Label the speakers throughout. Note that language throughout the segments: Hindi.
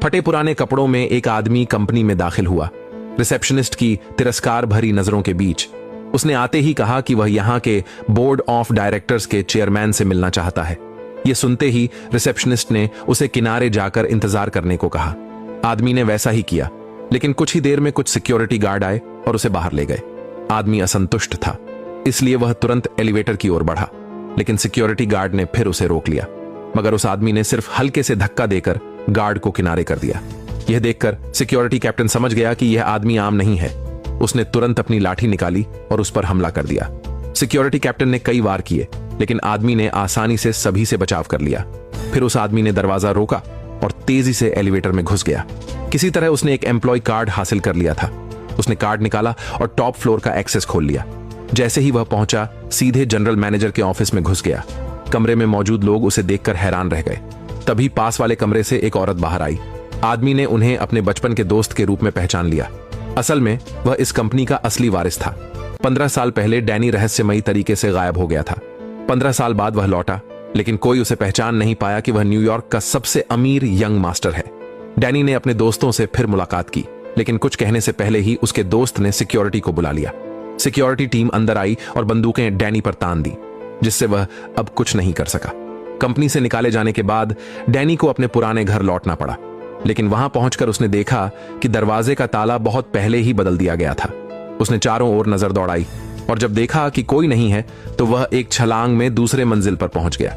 Speaker 1: फटे पुराने कपड़ों में एक आदमी कंपनी में दाखिल हुआ। रिसेप्शनिस्ट की तिरस्कार भरी नजरों के बीच उसने आते ही कहा कि वह यहां के बोर्ड ऑफ डायरेक्टर्स के चेयरमैन से मिलना चाहता है। यह सुनते ही रिसेप्शनिस्ट ने उसे किनारे जाकर इंतजार करने को कहा। आदमी ने वैसा ही किया, लेकिन कुछ ही देर में कुछ सिक्योरिटी गार्ड आए और उसे बाहर ले गए। आदमी असंतुष्ट था, इसलिए वह तुरंत एलिवेटर की ओर बढ़ा, लेकिन सिक्योरिटी गार्ड ने फिर उसे रोक लिया। मगर उस आदमी ने सिर्फ हल्के से धक्का देकर गार्ड को किनारे कर दिया। यह देखकर सिक्योरिटी कैप्टन समझ गया कि यह आदमी आम नहीं है। उसने तुरंत अपनी लाठी निकाली और उस पर हमला कर दिया। सिक्योरिटी कैप्टन ने कई वार किए, लेकिन आदमी ने आसानी से सभी से बचाव कर लिया। फिर उस आदमी ने दरवाजा रोका और तेजी से एलिवेटर में घुस गया। किसी तरह उसने एक एम्प्लॉय कार्ड हासिल कर लिया था। उसने कार्ड निकाला और टॉप फ्लोर का एक्सेस खोल लिया। जैसे ही वह पहुंचा, सीधे जनरल मैनेजर के ऑफिस में घुस गया। कमरे में मौजूद लोग उसे देखकर हैरान रह गए। तभी पास वाले कमरे से एक औरत बाहर आई। आदमी ने उन्हें अपने बचपन के दोस्त के रूप में पहचान लिया। असल में वह इस कंपनी का असली वारिस था। 15 साल पहले डैनी रहस्यमयी तरीके से गायब हो गया था। 15 साल बाद वह लौटा, लेकिन कोई उसे पहचान नहीं पाया कि वह न्यूयॉर्क का सबसे अमीर यंग मास्टर है। डैनी ने अपने दोस्तों से फिर मुलाकात की, लेकिन कुछ कहने से पहले ही उसके दोस्त ने सिक्योरिटी को बुला लिया। सिक्योरिटी टीम अंदर आई और बंदूकें डैनी पर तान दी, जिससे वह अब कुछ नहीं कर सका। कंपनी से निकाले जाने के बाद डैनी को अपने पुराने घर लौटना पड़ा, लेकिन वहां पहुंचकर उसने देखा कि दरवाजे का ताला बहुत पहले ही बदल दिया गया था। उसने चारों ओर नजर दौड़ाई और जब देखा कि कोई नहीं है तो वह एक छलांग में दूसरे मंजिल पर पहुंच गया।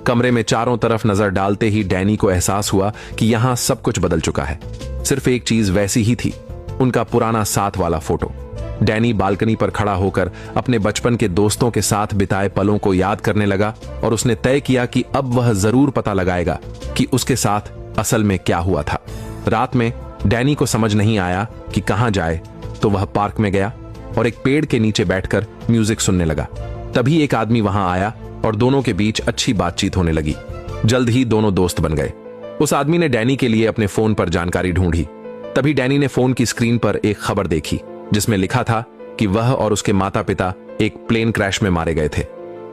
Speaker 1: कमरे में चारों तरफ नजर डालते ही डैनी को एहसास हुआ कि यहां सब कुछ बदल चुका है। सिर्फ एक चीज वैसी ही थी, उनका पुराना साथ वाला फोटो। डैनी बालकनी पर खड़ा होकर अपने बचपन के दोस्तों के साथ बिताए पलों को याद करने लगा और उसने तय किया कि अब वह जरूर पता लगाएगा कि उसके साथ असल में क्या हुआ था। रात में डैनी को समझ नहीं आया कि कहां जाए, तो वह पार्क में गया और एक पेड़ के नीचे बैठकर म्यूजिक सुनने लगा। तभी एक आदमी वहां आया और दोनों के बीच अच्छी बातचीत होने लगी। जल्द ही दोनों दोस्त बन गए। उस आदमी ने डैनी के लिए अपने फोन पर जानकारी ढूंढी। तभी डैनी ने फोन की स्क्रीन पर एक खबर देखी, जिसमें लिखा था कि वह और उसके माता पिता एक प्लेन क्रैश में मारे गए थे।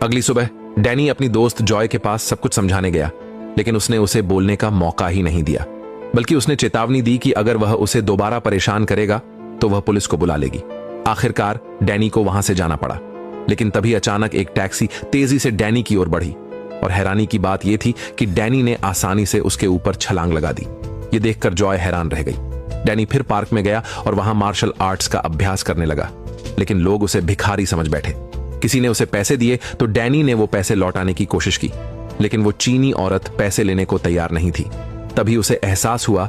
Speaker 1: अगली सुबह डैनी अपनी दोस्त जॉय के पास सब कुछ समझाने गया, लेकिन उसने उसे बोलने का मौका ही नहीं दिया, बल्कि उसने चेतावनी दी कि अगर वह उसे दोबारा परेशान करेगा तो वह पुलिस को बुला लेगी। आखिरकार डैनी को वहां से जाना पड़ा, लेकिन तभी अचानक एक टैक्सी तेजी से डैनी की ओर बढ़ी और हैरानी की बात यह थी कि डैनी ने आसानी से उसके ऊपर छलांग लगा दी। यह देखकर जॉय हैरान रह गई। डैनी फिर पार्क में गया और वहां मार्शल आर्ट्स का अभ्यास करने लगा, लेकिन लोग उसे भिखारी समझ बैठे। किसी ने उसे पैसे दिए तो डैनी ने वो पैसे लौटाने की कोशिश की, लेकिन वो चीनी औरत पैसे लेने को तैयार नहीं थी। तभी उसे एहसास हुआ